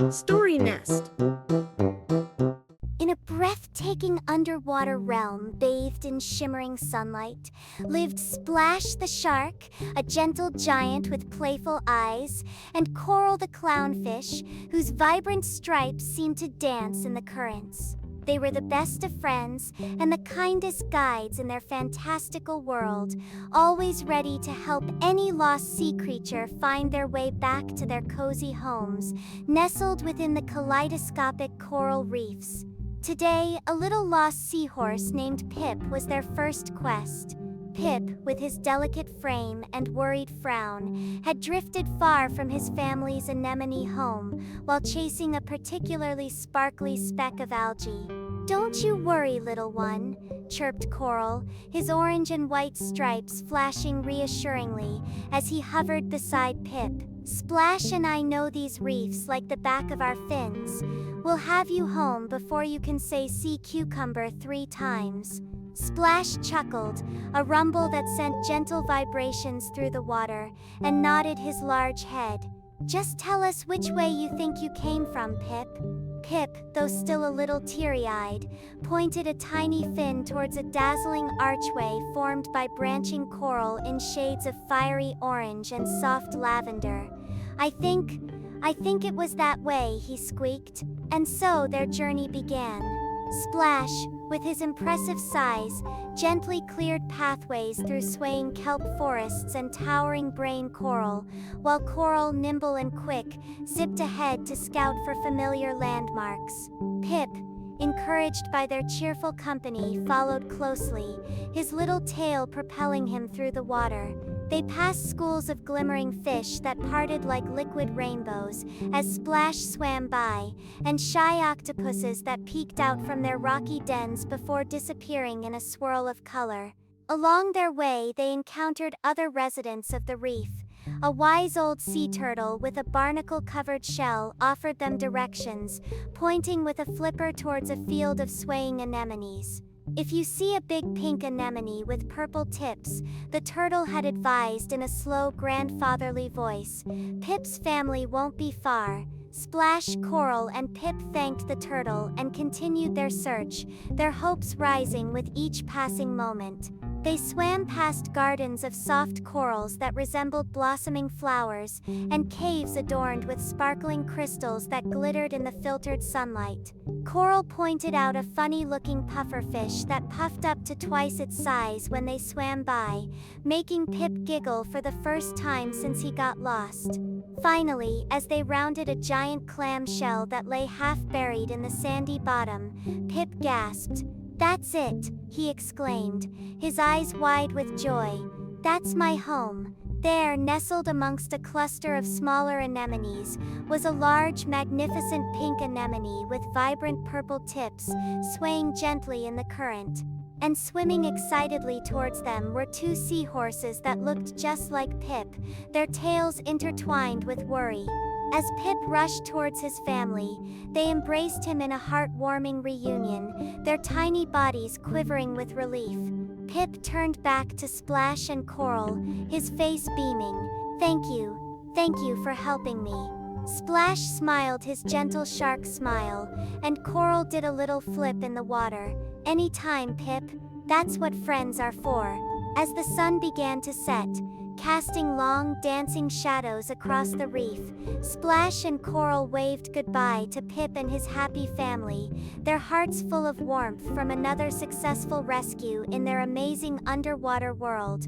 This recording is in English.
Story Nest. In a breathtaking underwater realm bathed in shimmering sunlight, lived Splash the shark, a gentle giant with playful eyes, and Coral the clownfish, whose vibrant stripes seemed to dance in the currents. They were the best of friends and the kindest guides in their fantastical world, always ready to help any lost sea creature find their way back to their cozy homes, nestled within the kaleidoscopic coral reefs. Today, a little lost seahorse named Pip was their first quest. Pip, with his delicate frame and worried frown, had drifted far from his family's anemone home while chasing a particularly sparkly speck of algae. "Don't you worry, little one," chirped Coral, his orange and white stripes flashing reassuringly as he hovered beside Pip. "Splash and I know these reefs like the back of our fins. We'll have you home before you can say sea cucumber 3 times." Splash chuckled, a rumble that sent gentle vibrations through the water, and nodded his large head. "Just tell us which way you think you came from, Pip." Pip, though still a little teary-eyed, pointed a tiny fin towards a dazzling archway formed by branching coral in shades of fiery orange and soft lavender. I think it was that way," he squeaked. And so their journey began. Splash, with his impressive size, gently cleared pathways through swaying kelp forests and towering brain coral, while Coral, nimble and quick, zipped ahead to scout for familiar landmarks. Pip, encouraged by their cheerful company, followed closely, his little tail propelling him through the water. They passed schools of glimmering fish that parted like liquid rainbows as Splash swam by, and shy octopuses that peeked out from their rocky dens before disappearing in a swirl of color. Along their way, they encountered other residents of the reef. A wise old sea turtle with a barnacle-covered shell offered them directions, pointing with a flipper towards a field of swaying anemones. "If you see a big pink anemone with purple tips," the turtle had advised in a slow, grandfatherly voice, "Pip's family won't be far." Splash, Coral, and Pip thanked the turtle and continued their search, their hopes rising with each passing moment. They swam past gardens of soft corals that resembled blossoming flowers, and caves adorned with sparkling crystals that glittered in the filtered sunlight. Coral pointed out a funny-looking pufferfish that puffed up to twice its size when they swam by, making Pip giggle for the first time since he got lost. Finally, as they rounded a giant clam shell that lay half-buried in the sandy bottom, Pip gasped. "That's it," he exclaimed, his eyes wide with joy. "That's my home." There, nestled amongst a cluster of smaller anemones, was a large, magnificent pink anemone with vibrant purple tips, swaying gently in the current. And swimming excitedly towards them were 2 seahorses that looked just like Pip, their tails intertwined with worry. As Pip rushed towards his family, they embraced him in a heartwarming reunion, their tiny bodies quivering with relief. Pip turned back to Splash and Coral, his face beaming. Thank you for helping me." Splash smiled his gentle shark smile, and Coral did a little flip in the water. "Anytime, Pip. That's what friends are for." As the sun began to set, casting long, dancing shadows across the reef, Splash and Coral waved goodbye to Pip and his happy family, their hearts full of warmth from another successful rescue in their amazing underwater world.